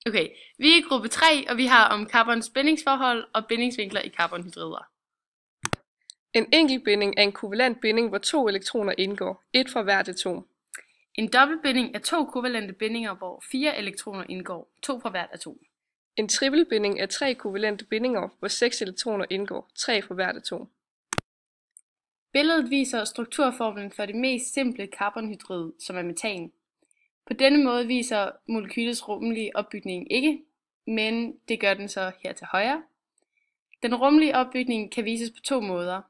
Okay, vi er i gruppe 3, og vi har om carbons bindingsforhold og bindingsvinkler i carbonhydrider. En enkeltbinding er en kovalent binding, hvor 2 elektroner indgår, et fra hvert atom. En dobbeltbinding er 2 kovalente bindinger, hvor 4 elektroner indgår, 2 fra hvert atom. En trippelbinding er 3 kovalente bindinger, hvor 6 elektroner indgår, 3 fra hvert atom. Billedet viser strukturformlen for det mest simple carbonhydrid, som er metan. På denne måde viser molekylets rumlige opbygning ikke, men det gør den så her til højre. Den rumlige opbygning kan vises på 2 måder.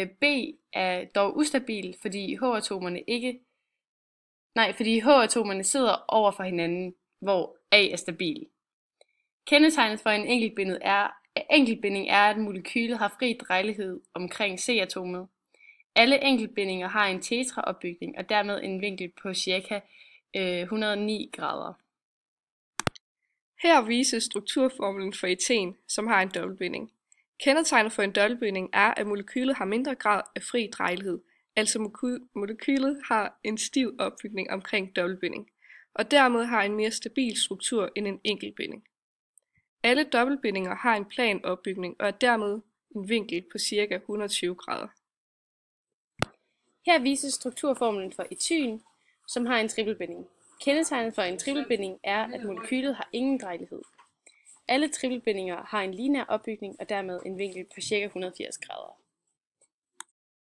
B er dog ustabil, fordi H-atomerne sidder over for hinanden, hvor A er stabil. Kendetegnet for en enkeltbinding er, at molekylet har fri drejelighed omkring C-atomet. Alle enkeltbindinger har en tetraopbygning og dermed en vinkel på ca. 109 grader. Her vises strukturformlen for eten, som har en dobbeltbinding. Kendetegnet for en dobbeltbinding er, at molekylet har mindre grad af fri drejelighed, altså molekylet har en stiv opbygning omkring dobbeltbinding, og dermed har en mere stabil struktur end en enkeltbinding. Alle dobbeltbindinger har en plan opbygning og er dermed en vinkel på ca. 120 grader. Her vises strukturformlen for etyn, som har en trippelbinding. Kendetegnet for en trippelbinding er, at molekylet har ingen drejelighed. Alle trippelbindinger har en lineær opbygning og dermed en vinkel på ca. 180 grader.